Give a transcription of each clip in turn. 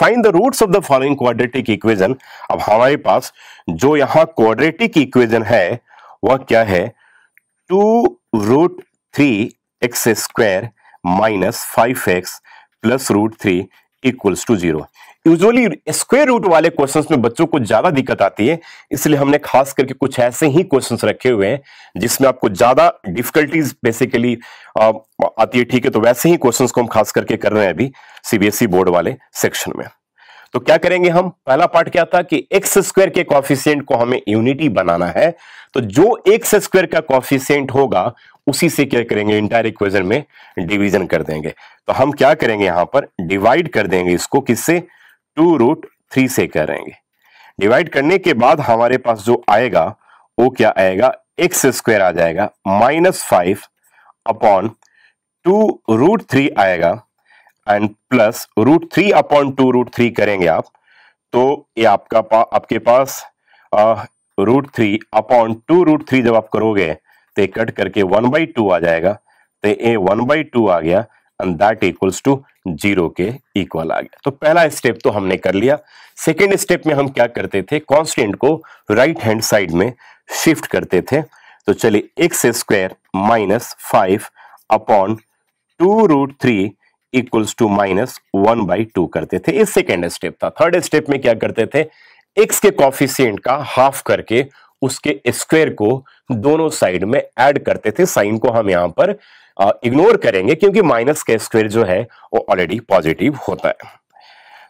Find the roots of the following quadratic equation. अब हमारे पास जो यहाँ क्वाड्रेटिक इक्वेशन है वह क्या है, 2√3x² minus 5x plus √3 equals to 0। Usually square root वाले क्वेश्चंस में बच्चों को ज्यादा दिक्कत आती है, इसलिए हमने खास करके कुछ ऐसे ही क्वेश्चंस रखे हुए हैं जिसमें आपको ज्यादा डिफिकल्टीज बेसिकली आती है। ठीक है, तो वैसे ही क्वेश्चंस को हम खास करके कर रहे हैं अभी सीबीएसई बोर्ड वाले सेक्शन में। तो क्या करेंगे हम, पहला पार्ट क्या था कि एक्स स्क्वायर के कॉफिशिएंट को हमें यूनिटी बनाना है, तो जो एक्स स्क्वायर का कॉफिशिएंट होगा उसी से क्या करेंगे, इंटायर इक्वेशन में डिवीजन कर देंगे। तो हम क्या करेंगे, यहां पर डिवाइड कर देंगे इसको, किससे, 2√3 से करेंगे। डिवाइड करने के बाद हमारे पास जो आएगा वो क्या आएगा, एक्स स्क्वायर आ जाएगा -5 अपॉन 2√3 आएगा एंड प्लस √3 अपॉन 2√3 करेंगे आप, तो ये आपके पास √3 अपॉन 2√3 जब आप करोगे तो कट करके 1/2 आ जाएगा, तो ये 1/2 आ गया एंड दैट इक्वल्स टू 0 के इक्वल आ गया। तो पहला स्टेप तो हमने कर लिया। सेकेंड स्टेप में हम क्या करते थे, कांस्टेंट को राइट हैंड साइड में शिफ्ट करते थे। तो चलिए x² -5 अपॉन 2√3 इक्वल्स टू -1/2 करते थे, ये सेकेंड स्टेप था। थर्ड स्टेप में क्या करते थे, x के कॉफिशिएंट का हाफ करके उसके स्क्वायर को दोनों साइड में ऐड करते थे। साइन को हम यहां पर इग्नोर करेंगे क्योंकि माइनस का स्क्वायर जो है वो ऑलरेडी पॉजिटिव होता है।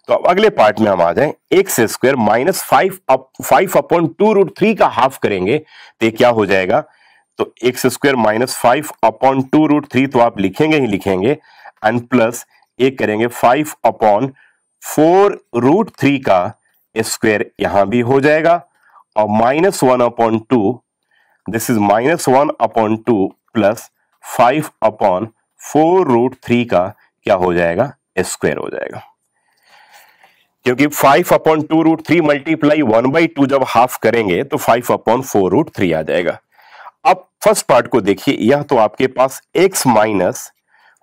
तो अब अगले पार्ट में हम आ जाएं, x² -5 अपॉन 2√3 का हाफ करेंगे तो क्या हो जाएगा, तो x² -5 अपॉन 2√3 तो आप लिखेंगे ही लिखेंगे एंड प्लस एक करेंगे 5 अपॉन 4√3 का स्क्वायर यहां भी हो जाएगा और -1/2, दिस इज -1/2 प्लस 5 अपॉन 4√3 का क्या हो जाएगा, स्क्वायर हो जाएगा। क्योंकि 5 अपॉन 2√3 मल्टीप्लाई 1/2 जब हाफ करेंगे तो 5 अपॉन 4√3 आ जाएगा। अब फर्स्ट पार्ट को देखिए, यह तो आपके पास x माइनस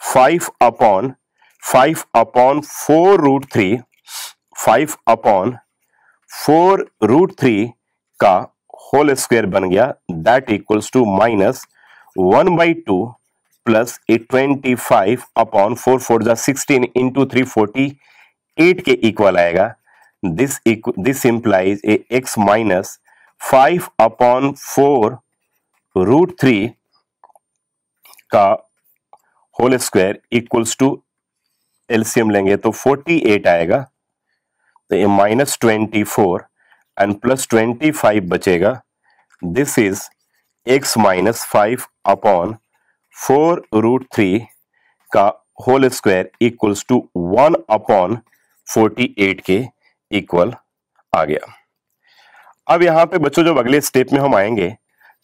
5 अपॉन 4√3 5 अपॉन 4√3 का होल स्क्वायर बन गया, that equals to -1/2 plus 25 upon 4 4 16 into 3 48 के इक्वल आएगा। This implies a x minus 5 upon 4√3 का whole square equals to, LCM लेंगे तो 48 आएगा, तो ये -24 एंड प्लस 25 बचेगा। This is x minus 5 upon 4√3 का whole square equals to 1 upon 48 के इक्वल आ गया। अब यहां पे बच्चों जब अगले स्टेप में हम आएंगे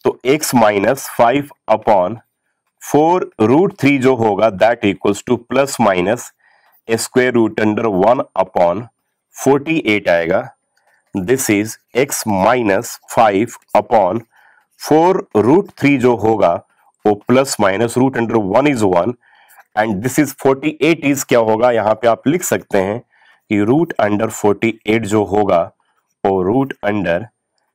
तो x माइनस 5 अपॉन 4√3 जो होगा that equals to plus minus square root under 1 upon 48 आएगा। This is x minus 5 upon 4√3 जो होगा वो plus minus root under 1 is 1 and this is 48 is क्या होगा, यहां पे आप लिख सकते हैं कि रूट अंडर 48 जो होगा वो रूट अंडर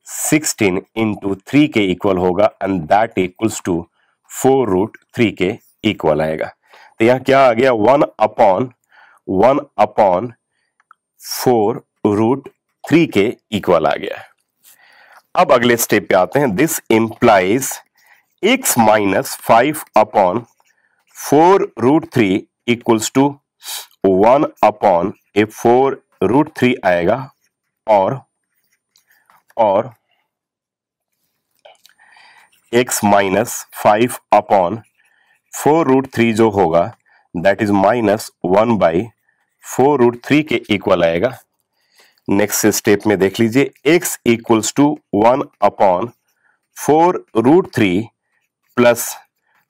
16 इंटू 3 के इक्वल होगा एंड दैट इक्वल्स टू 4√3 के इक्वल आएगा। तो यहां क्या आ गया, 1 अपॉन 4√3 के इक्वल आ गया। अब अगले स्टेप पे आते हैं, this implies x minus 5 upon 4√3 equals to 1 upon 4√3 आएगा और x माइनस 5 अपॉन 4√3 जो होगा दैट इज -1/4√3 के इक्वल आएगा। नेक्स्ट स्टेप में देख लीजिए, x equals to 1 upon 4√3 plus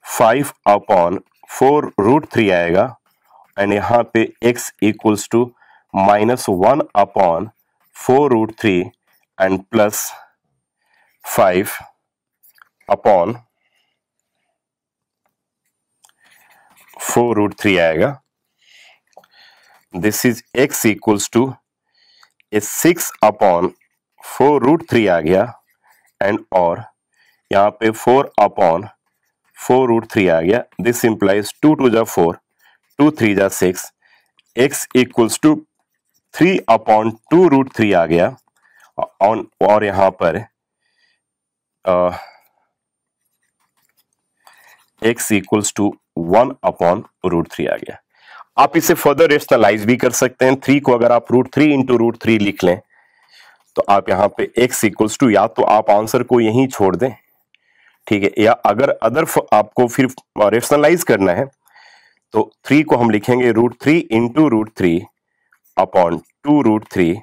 5 upon 4√3 आएगा एंड यहां पे x equals to -1 upon 4√3 and plus 5 upon 4√3 आएगा। This is x equals to 6/4√3 आ गया, एंड और यहाँ पे 4/4√3 आ गया। दिस इंप्लाइज 2 2 जा 4, 2 3 जा 6, x इक्वल्स टू 3/2√3 आ गया, और यहाँ पर x इक्वल्स टू 1/√3 आ गया। आप इसे फर्दर रेशनलाइज भी कर सकते हैं। 3 को अगर आप √3 इंटू √3 लिख लें तो आप यहाँ पे x इक्वल्स टू, या तो आप आंसर को यहीं छोड़ दें, ठीक है, या अगर अदर आपको फिर रेशनलाइज करना है तो 3 को हम लिखेंगे √3 इंटू √3/2√3,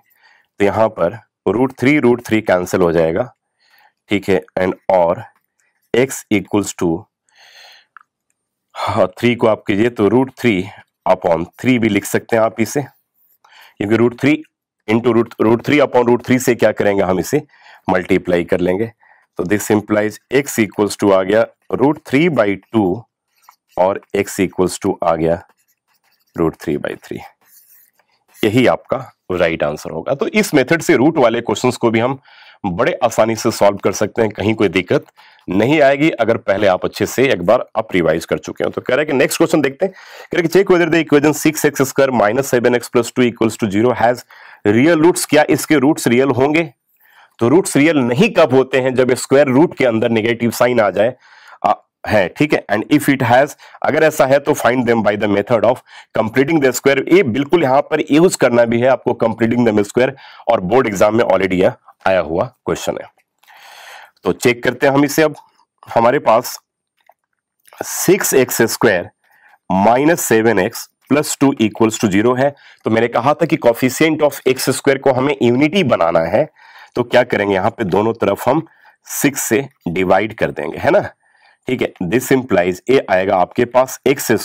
तो यहाँ पर √3 कैंसिल हो जाएगा, ठीक है, एंड और x इक्वल्स टू 3 को आप कीजिए तो √3/3 भी लिख सकते हैं आप इसे, क्योंकि √3 इंटू √3/√3 से क्या करेंगे, हम इसे मल्टीप्लाई कर लेंगे। तो this implies x equals to आ गया √3/2 और x इक्वल्स टू आ गया √3/3। यही आपका राइट आंसर होगा। तो इस मेथड से रूट वाले क्वेश्चंस को भी हम बड़े आसानी से सॉल्व कर सकते हैं, कहीं कोई दिक्कत नहीं आएगी अगर पहले आप अच्छे से एक बार आप रिवाइज कर चुके हैं। तो कह रहा है कि नेक्स्ट क्वेश्चन देखते हैं। कह रहा है कि check whether the equation 6x² - 7x + 2 = 0 has real roots. क्या इसके रूट्स रियल होंगे? तो रूट्स रियल नहीं कब होते हैं, जब स्क्वायर रूट के अंदर नेगेटिव साइन आ जाए है, ठीक है। एंड इफ इट हैज, अगर ऐसा है तो find them by the method of completing the square. ये बिल्कुल यहां पर यूज करना भी है आपको, कंप्लीटिंग द स्क्वायर, और बोर्ड एग्जाम में ऑलरेडी आया हुआ क्वेश्चन है। तो चेक करते हैं हम इसे। अब हमारे पास 6x² - 7x + 2 = 0 है। तो मैंने कहा था कि कोफिशिएंट ऑफ x² को हमें यूनिटी बनाना है, तो क्या करेंगे, यहां पे दोनों तरफ हम 6 से डिवाइड कर देंगे, है ना, ठीक है। दिस इंप्लाइज ए आएगा आपके पास x² -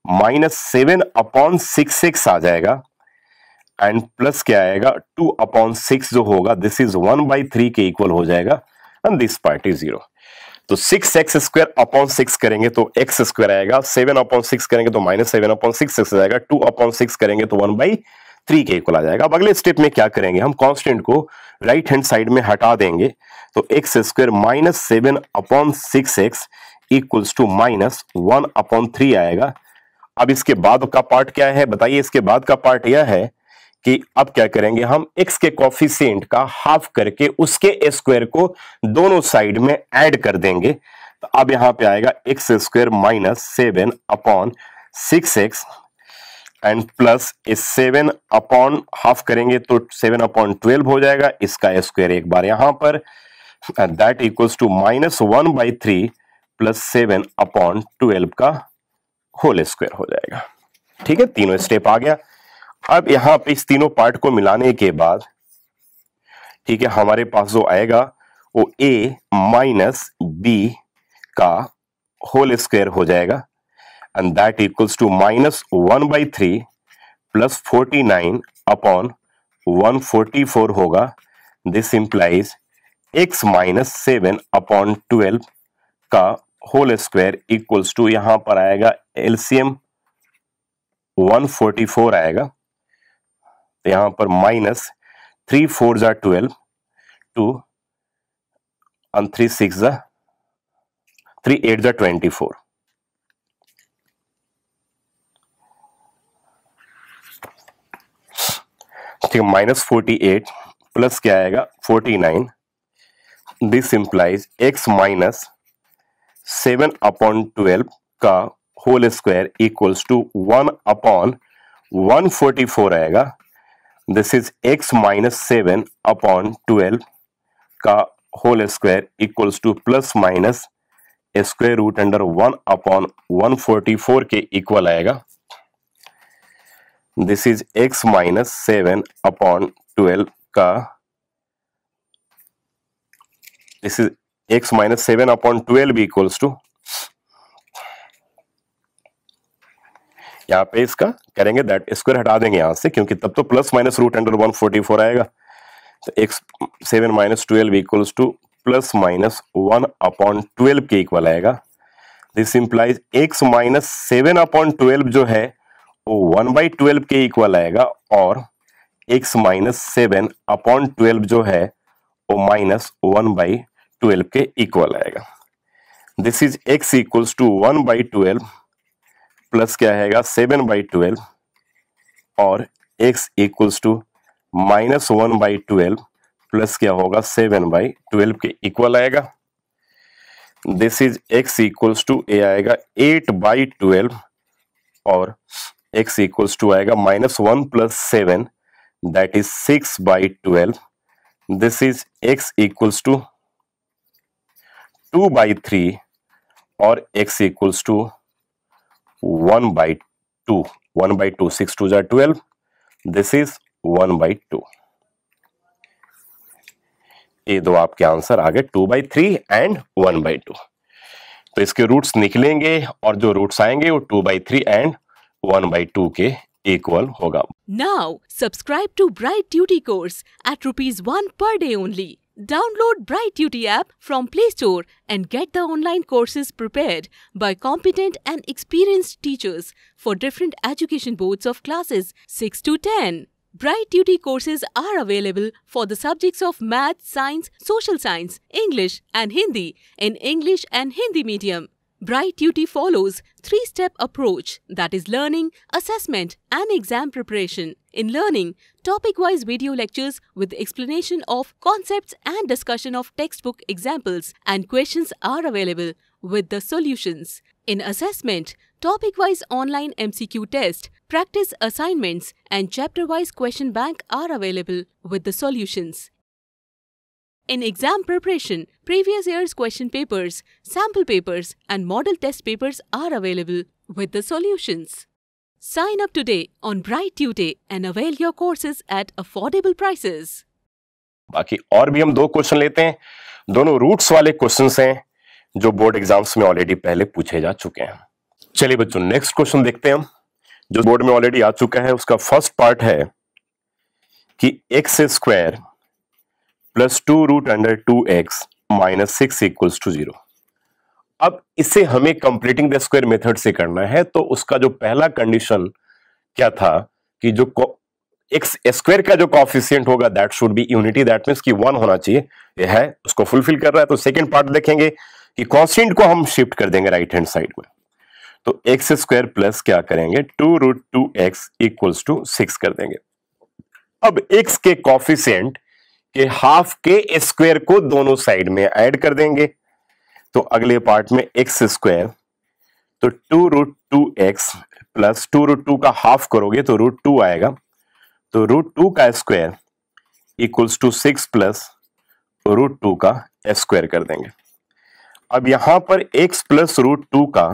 7/6x आ जाएगा, एंड प्लस क्या आएगा 2/6 जो होगा, दिस इज 1/3 के इक्वल हो जाएगा, एंड दिस पार्ट इज 0। तो 6x² करेंगे तो x² आएगा, 7/6 करेंगे तो -7/6 आ जाएगा, 2/6 करेंगे तो 1/3 के इक्वल आ जाएगा। अब अगले स्टेप में क्या करेंगे, हम कांस्टेंट को राइट हैंड साइड में हटा देंगे, तो x² - 7/6x = -1/3 आएगा। अब इसके बाद का पार्ट क्या है बताइए? इसके बाद का पार्ट यह है कि अब क्या करेंगे, हम x के कोफिशिएंट का हाफ करके उसके स्क्वायर को दोनों साइड में ऐड कर देंगे। तो अब यहां पे आएगा x² - 7/6x एंड प्लस 7/हाफ करेंगे तो 7/12 हो जाएगा, इसका स्क्वायर एक बार यहां पर, दैट इक्वल्स टू -1/3 + 7/12 का होल स्क्वायर हो जाएगा, ठीक है। तीनों स्टेप आ गया। अब यहां पे इस तीनों पार्ट को मिलाने के बाद, ठीक है, हमारे पास जो आएगा वो a - b का होल स्क्वायर हो जाएगा, एंड दैट इक्वल्स टू -1/3 + 49/144 होगा। दिस इंप्लाइज x - 7/12 का होल स्क्वायर इक्वल्स टू, यहां पर आएगा एलसीएम 144 आएगा, यहां पर -3 4 जा 12, 2 and 3 6 जा 3 8 जा 24, ठीक है, -48 प्लस क्या आएगा 49। दिस इंप्लाइज x - 7/12 का होल स्क्वायर इक्वल्स टू 1/144 आएगा। दिस इज x - 7/12 का whole square equals to plus minus square root under 1/144 के इक्वल आएगा। दिस इज x - 7/12 का, this is x - 7/12 equals to, यहां पे इसका करेंगे दैट स्क्वायर हटा देंगे यहां से, क्योंकि तब तो प्लस माइनस रूट अंडर 144 आएगा। तो x 7 - 12 equals to plus minus 1/12 के इक्वल आएगा। दिस इंप्लाइज x - 7/12 जो है वो 1/12 के इक्वल आएगा और x माइनस 7 अपॉन 12 जो है वो माइनस 1/12 के इक्वल आएगा। This is x equals to 1/12 plus क्या आएगा 7/12 और x equals to minus 1/12 plus क्या होगा 7/12 के इक्वल आएगा। This is x equals to ए आएगा 8/12 और x इक्वल्स टू आएगा minus 1 plus 7 that is 6/12। This is x equals to 2/3 और x equals to 1/2। 1/2 6 2 12। This is 1/2। ये दो आपके आंसर आ गए 2/3 एंड 1/2। तो इसके रूट्स निकलेंगे और जो रूट्स आएंगे वो 2/3 एंड 1/2 के इक्वल होगा। Now subscribe to Bright Duty course at ₹1 per day only. Download Bright Duty app from Play Store and get the online courses prepared by competent and experienced teachers for different education boards of classes 6 to 10. Bright Duty courses are available for the subjects of Math, Science, Social Science, English and Hindi in English and Hindi medium. Bright Duty follows 3-step approach, that is learning, assessment and exam preparation. In learning, topic-wise video lectures with explanation of concepts and discussion of textbook examples and questions are available with the solutions. In assessment, topic-wise online MCQ test, practice assignments and chapter-wise question bank are available with the solutions. In exam preparation, previous year's question papers, sample papers and model test papers are available with the solutions. Sign up today on Bright Tutor and avail your courses at affordable prices. बाकी और भी हम दो question लेते हैं। दोनों roots वाले questions हैं जो बोर्ड एग्जाम्स में ऑलरेडी पहले पूछे जा चुके हैं। चलिए बच्चों नेक्स्ट क्वेश्चन देखते हैं हम जो बोर्ड में ऑलरेडी आ चुका है। उसका फर्स्ट पार्ट है कि x² plus 2√(2x minus 6 equals to 0। अब इसे हमें कंप्लीटिंग द स्क्वायर मेथड से करना है। तो उसका जो पहला कंडीशन क्या था कि जो एक्स स्क्वायर का जो कोएफिशिएंट होगा that should be unity, that means कि 1 होना चाहिए। यह है उसको फुलफिल कर रहा है। तो सेकंड पार्ट देखेंगे कि कांस्टेंट को हम शिफ्ट कर देंगे राइट हैंड साइड में। तो x² प्लस क्या करेंगे 2√2x इक्वल्स टू 6 कर देंगे। अब x के कोएफिशिएंट के हाफ के स्क्वायर को दोनों साइड में ऐड कर देंगे। तो अगले पार्ट में x² तो 2√2x प्लस 2√2 का हाफ करोगे तो √2 आएगा। तो √2 का स्क्वायर इक्वल्स टू 6 प्लस √2 का स्क्वायर कर देंगे। अब यहां पर x प्लस √2 का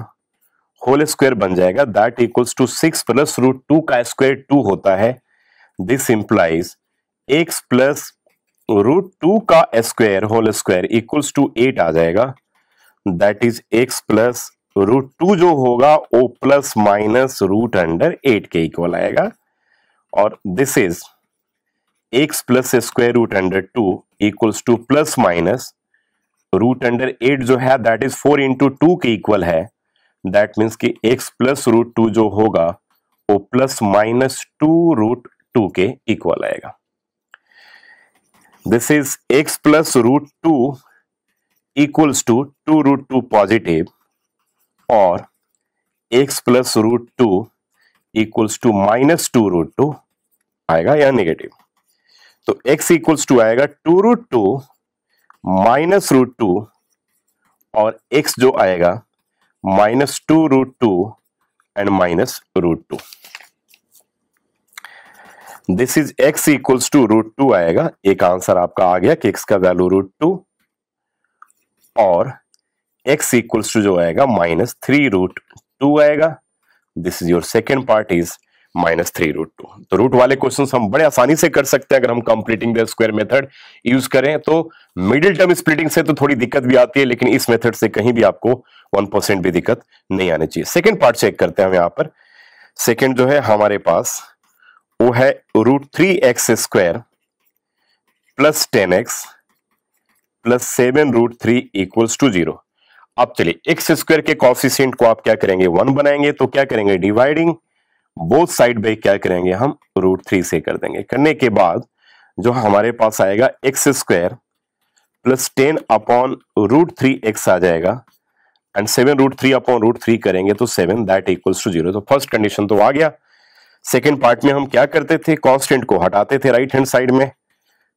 होल स्क्वायर बन जाएगा दैट इक्वल्स टू 6 प्लस √2 का स्क्वायर 2 होता है। दिस इंप्लाइज x प्लस √2 का square whole square equals to 8 आ जाएगा। दैट इज x प्लस √2 जो होगा वो प्लस माइनस √8 के इक्वल आएगा। और this is x plus square √2 equals to plus minus √8 जो है दैट इज 4 into 2 के इक्वल है। दैट मीन्स कि x प्लस √2 जो होगा वो प्लस माइनस 2√2 के इक्वल आएगा। This is x plus √2 equals to 2√2 positive और x plus √2 equals to minus 2√2 आएगा या नेगेटिव। तो x इक्वल्स टू आएगा 2√2 माइनस √2 और x जो आएगा minus 2√2 and minus √2। This is x equals to √2 आएगा। एक आंसर आपका आ गया कि x का वैल्यू √2 और x इक्वल्स टू जो आएगा माइनस 3√2 आएगा। This is your second part is minus 3√2। तो रूट वाले क्वेश्चन हम बड़े आसानी से कर सकते हैं अगर हम completing the square method use करें। तो मिडिल टर्म स्प्लिटिंग से तो थोड़ी दिक्कत भी आती है लेकिन इस मेथड से कहीं भी आपको 1% भी दिक्कत नहीं आनी चाहिए। सेकेंड पार्ट चेक करते हैं हम यहाँ पर। सेकेंड जो है हमारे पास वो है √3x² plus 10x plus 7√3 equals to 0। अब चलिए x² के कोएफिशिएंट को आप क्या करेंगे 1 बनाएंगे। तो क्या करेंगे डिवाइडिंग बोथ साइड पे क्या करेंगे हम √3 से कर देंगे। करने के बाद जो हमारे पास आएगा x square plus 10 upon √3x आ जाएगा एंड 7 √3 अपॉन √3 करेंगे तो 7 दैट इक्वल्स टू 0। तो फर्स्ट कंडीशन तो आ गया। सेकेंड पार्ट में हम क्या करते थे, कांस्टेंट को हटाते थे राइट हैंड साइड में,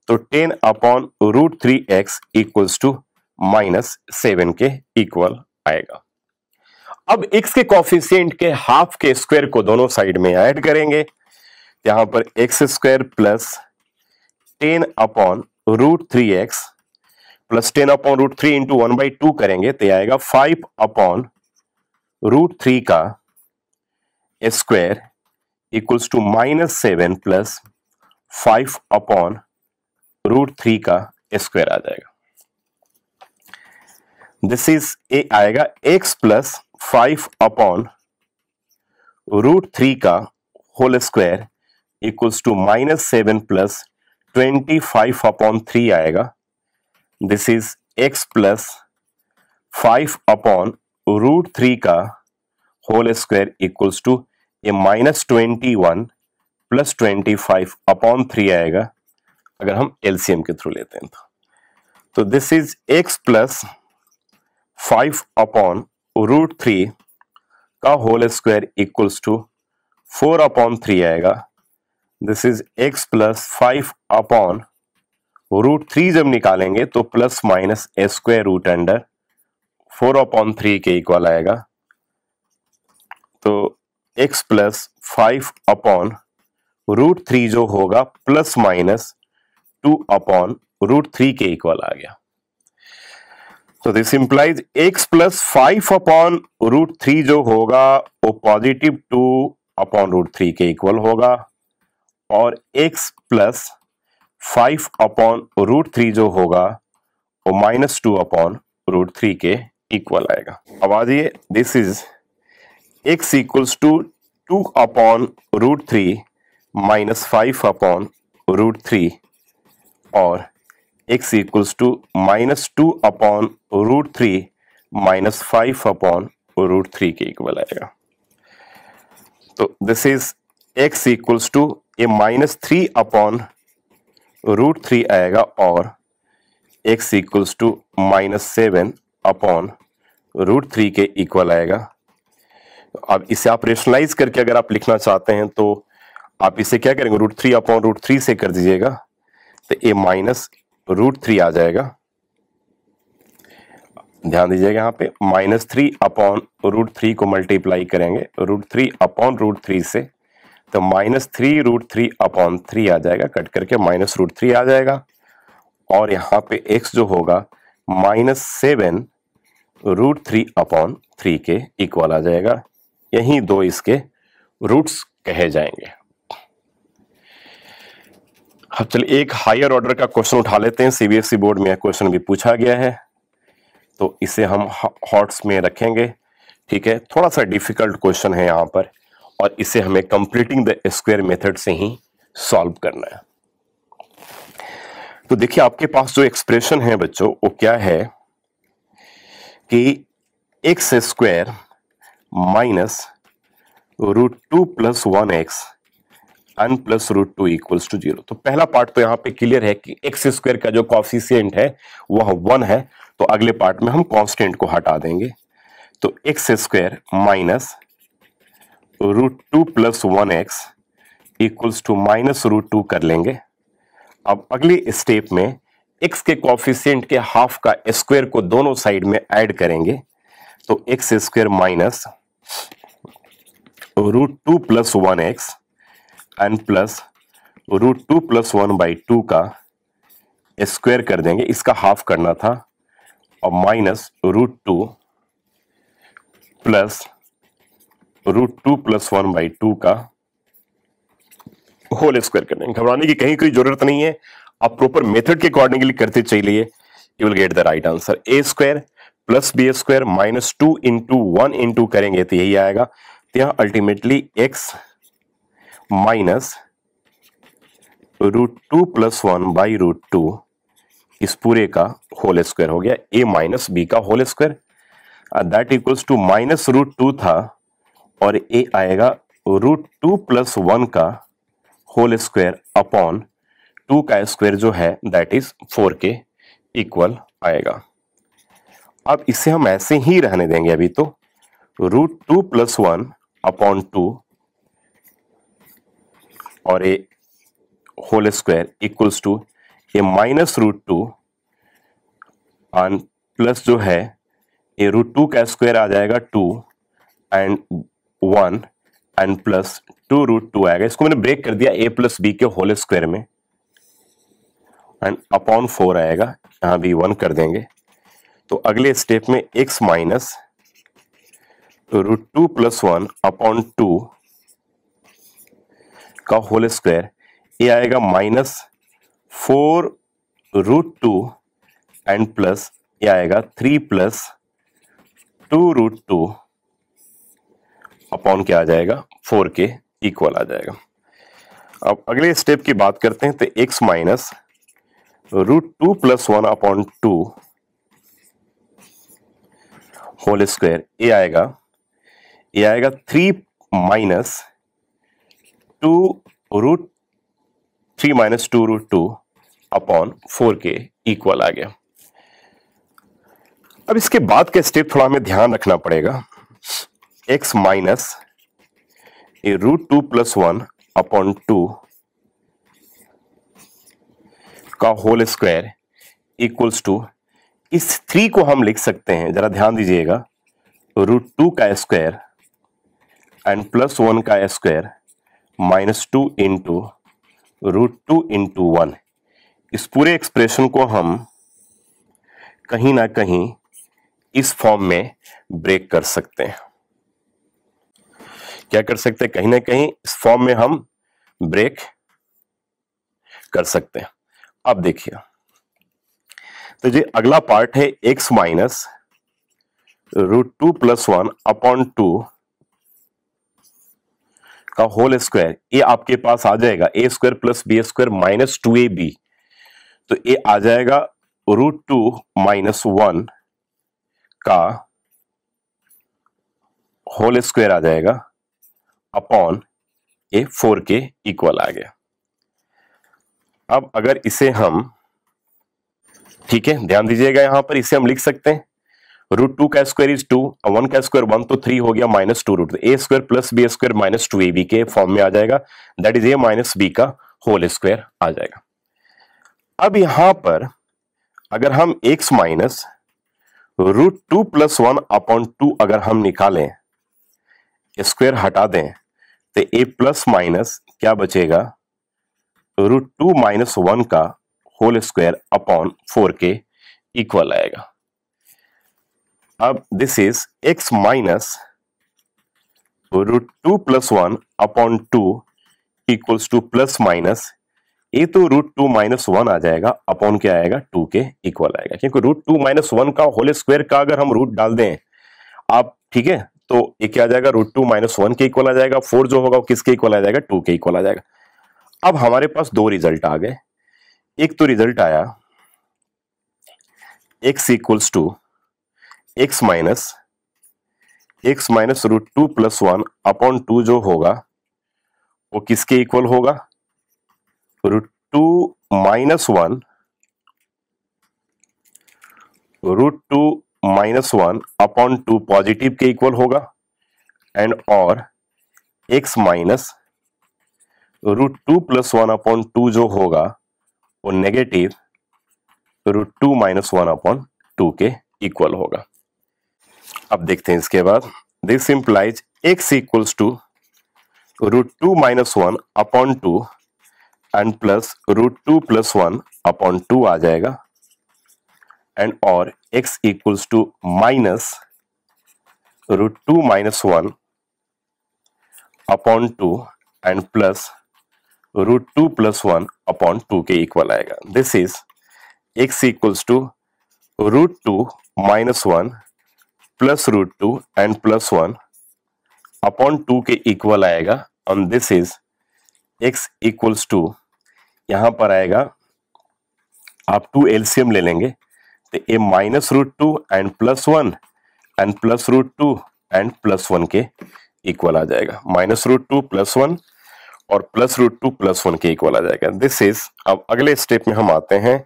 तो 10 अपॉन √3x इक्वल्स टू -7 के इक्वल आएगा। अब x के कोफिशिएंट के हाफ के स्क्वायर को दोनों साइड में ऐड करेंगे, यहां पर x square plus 10 upon √3x plus 10 upon √3 into 1/2 करेंगे तो आएगा 5 अपॉन √3 का square equals to -7 plus 5 upon √3 का स्क्वायर आ जाएगा। दिस इज ए आएगा x प्लस 5 अपॉन √3 का whole square equals to -7 plus 25 upon 3 आएगा। This is x plus 5 upon √3 का होल स्क्वायर इक्वल्स टू ये -21 प्लस 25 अपॉन 3 आएगा अगर हम एलसीएम के थ्रू लेते हैं तो this is x plus 5 upon √3 का whole square equals to 4 upon 3 आएगा। This is x plus 5 upon √3 जब निकालेंगे तो plus minus square root under 4 upon 3 के इक्वल आएगा। तो x प्लस 5 अपॉन √3 जो होगा प्लस माइनस 2 अपॉन √3 के इक्वल आ गया। तो this implies x plus 5 upon √3 जो होगा वो पॉजिटिव 2 अपॉन √3 के इक्वल होगा और x प्लस 5 अपॉन √3 जो होगा वो -2 अपॉन √3 के इक्वल आएगा। अब आ जाइए, this is x equals to 2 upon √3 minus 5 upon √3 और x equals to -2 upon √3 minus 5 upon √3 के इक्वल आएगा। तो this is x equals to ये -3 अपॉन √3 आएगा और x इक्वल्स टू -7 अपॉन √3 के इक्वल आएगा। अब इसे आप रेशनलाइज करके अगर आप लिखना चाहते हैं तो आप इसे क्या करेंगे, √3 अपॉन √3 से कर दीजिएगा तो ये -√3 आ जाएगा। ध्यान दीजिएगा यहाँ पे -3 अपॉन √3 को मल्टीप्लाई करेंगे √3 अपॉन √3 से तो -3√3 अपॉन 3 आ जाएगा, कट करके -√3 आ जाएगा और यहाँ पे x जो होगा -7√3 अपॉन 3 के इक्वल आ जाएगा। यही दो इसके रूट्स कहे जाएंगे। अब चलिए एक हायर ऑर्डर का क्वेश्चन उठा लेते हैं। सीबीएसई बोर्ड में क्वेश्चन भी पूछा गया है तो इसे हम हॉट्स में रखेंगे। ठीक है, थोड़ा सा डिफिकल्ट क्वेश्चन है यहाँ पर और इसे हमें कंप्लीटिंग द स्क्वायर मेथड से ही सॉल्व करना है। तो देखिए आपके पास जो एक्सप्रेशन है बच्चों वो क्या है कि x square minus √2 plus 1x n plus √2 equals to 0। तो पहला पार्ट तो यहाँ पे क्लियर है कि एक्स स्क्वायर का जो कॉफिशिएंट है वह 1 है, तो अगले पार्ट में हम कांस्टेंट को हटा देंगे। तो x square minus √2 plus 1x equals to -√2 कर लेंगे। अब अगली स्टेप में x के कॉफिशिएंट के हाफ का स्क्वायर को दोनों साइड में ऐड करेंगे तो x square minus √2 plus 1x n plus √2 plus 1/2 का स्क्वायर कर देंगे, इसका हाफ करना था और -√2 प्लस √2 प्लस 1/2 का होल स्क्वायर कर देंगे। घबराने की कहीं कोई जरूरत नहीं है, आप प्रॉपर मेथड के अकॉर्डिंगली करते चलिए, you will get the right answer. a square plus b square -2 into 1 into करेंगे तो यही आएगा। तो यहां अल्टीमेटली x माइनस √2 प्लस 1/√2 इस पूरे का होल स्क्वायर हो गया, a माइनस b का whole square that equals to -√2 था और a आएगा √2 + 1 का होल स्क्वायर अपॉन 2 का स्क्वायर जो है दैट इज 4 के इक्वल आएगा। अब इसे हम ऐसे ही रहने देंगे अभी, तो √2 + 1 अपॉन 2 और A whole square equals to A minus √2 and plus जो है ए √2 का स्क्वायर आ जाएगा 2 एंड 1 एंड प्लस 2√2 आएगा। इसको मैंने ब्रेक कर दिया a + b के होल स्क्वायर में एंड अपॉन 4 आएगा, यहां भी 1 कर देंगे। तो अगले स्टेप में x माइनस √2 + 1 अपॉन 2 का होल स्क्वायर, ये आएगा -4√2 एंड प्लस ये आएगा 3 + 2√2 अपॉन क्या आ जाएगा 4 के इक्वल आ जाएगा। अब अगले स्टेप की बात करते हैं, तो x minus √2 + 1 upon 2 whole square, ये आएगा 3 - 2√2 अपॉन 4 के इक्वल आ गया। अब इसके बाद का स्टेप थोड़ा हमें ध्यान रखना पड़ेगा। x माइनस √2 + 1 अपॉन 2 का होल स्क्वायर इक्वल्स टू, इस 3 को हम लिख सकते हैं, जरा ध्यान दीजिएगा, √2 का स्क्वायर एंड प्लस 1 का स्क्वायर -2 इंटू √2 इंटू 1। इस पूरे एक्सप्रेशन को हम कहीं ना कहीं इस फॉर्म में ब्रेक कर सकते हैं। क्या कर सकते हैं? कहीं ना कहीं इस फॉर्म में हम ब्रेक कर सकते हैं। अब देखिए, तो ये अगला पार्ट है x माइनस √2 + 1 अपॉन 2 का होल स्क्वायर, ये आपके पास आ जाएगा a² + b² - 2ab, तो ये आ जाएगा √2 - 1 का होल स्क्वायर आ जाएगा अपॉन ये 4 के इक्वल आ गया। अब अगर इसे हम, ठीक है, ध्यान दीजिएगा, यहां पर इसे हम लिख सकते हैं √2 का स्क्वायर इज 2, 1 का स्क्वायर 1, तो 3 हो गया -2√2, a² + b² - 2ab के फॉर्म में आ जाएगा, दैट इज a - b का होल स्क्वायर आ जाएगा। अब यहां पर अगर हम x माइनस √2 + 1 अपॉन 2 अगर हम निकालें, स्क्वायर हटा दें, तो a प्लस माइनस क्या बचेगा, √2 - 1 का होल स्क्वायर अपॉन 4 के इक्वल आएगा। अब this is x minus √2 + 1 upon 2 equals to plus minus, ये तो √2 - 1 आ जाएगा अपॉन क्या आएगा 2 के इक्वल आएगा, क्योंकि √2 - 1 का होल स्क्वायर का अगर हम रूट डाल दें आप, ठीक है, तो ये क्या आ जाएगा √2 - 1 के इक्वल आ जाएगा, 4 जो होगा वो किसके इक्वल आ जाएगा 2 के इक्वल आ जाएगा। अब हमारे पास दो रिजल्ट आ गए। एक तो रिजल्ट आया x equals to x minus √2 + 1 upon 2 जो होगा वो किसके इक्वल होगा, √2 - 1 अपॉन 2 पॉजिटिव के इक्वल होगा, एंड और x माइनस √2 + 1 अपॉन 2 जो होगा वो नेगेटिव √2 - 1 अपॉन 2 के इक्वल होगा। अब देखते हैं इसके बाद, this implies x equals to √2 - 1 upon 2 and plus √2 + 1 upon 2 आ जाएगा, एंड और x equals to minus √2 - 1 upon 2 and plus √2 + 1 upon 2 के इक्वल आएगा। This is x equals to √2 - 1 plus √2 and plus 1 upon 2 के इक्वल आएगा, और this is x equals to, यहां पर आएगा आप 2 एलसीएम ले लेंगे, तो a - √2 and plus 1 and plus √2 and plus 1 के इक्वल आ जाएगा, -√2 + 1 और +√2 + 1 के इक्वल आ जाएगा। दिस इज, अब अगले स्टेप में हम आते हैं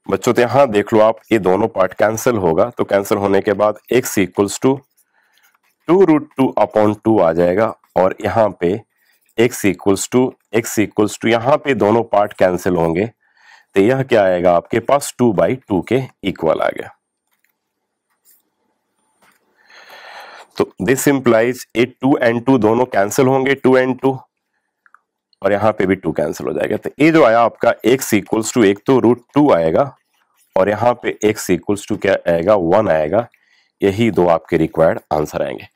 बच्चों। तो यहां देख लो आप, ये दोनों पार्ट कैंसिल होगा, तो कैंसिल होने के बाद x = 2√2/2 आ जाएगा, और यहाँ पे x = यहाँ पे दोनों पार्ट कैंसिल होंगे, तो यह क्या आएगा आपके पास 2/2 के इक्वल आ गया। तो दिस इंप्लाइज ए 2 and 2 दोनों कैंसिल होंगे, 2 and 2, और यहां पे भी 2 कैंसिल हो जाएगा। तो ये जो आया आपका x = एक तो √2 आएगा, और यहाँ पे x = क्या आएगा, 1 आएगा। यही दो आपके रिक्वायर्ड आंसर आएंगे।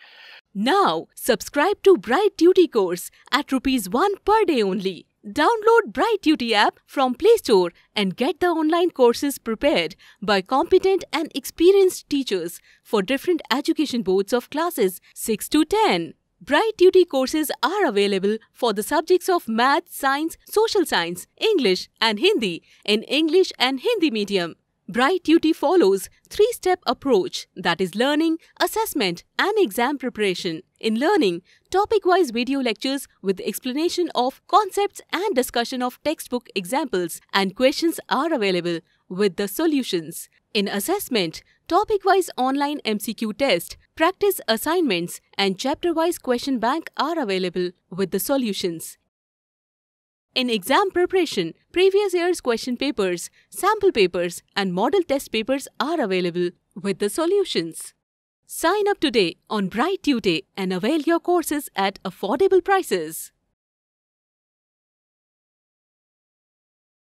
Now, subscribe to Bright Duty course at ₹1 per day only. Download Bright Duty app from Play Store and get the online courses prepared by competent and experienced teachers for different education boards of classes 6 to 10. Bright Duty courses are available for the subjects of Math, Science, Social Science, English and Hindi in English and Hindi medium. Bright Duty follows 3-step approach, that is learning, assessment and exam preparation. In learning, topic-wise video lectures with explanation of concepts and discussion of textbook examples and questions are available with the solutions. In assessment, topic-wise online MCQ test, practice assignments and chapter-wise question bank are available with the solutions. In exam preparation, previous year's question papers, sample papers and model test papers are available with the solutions. Sign up today on Bright Tutor and avail your courses at affordable prices.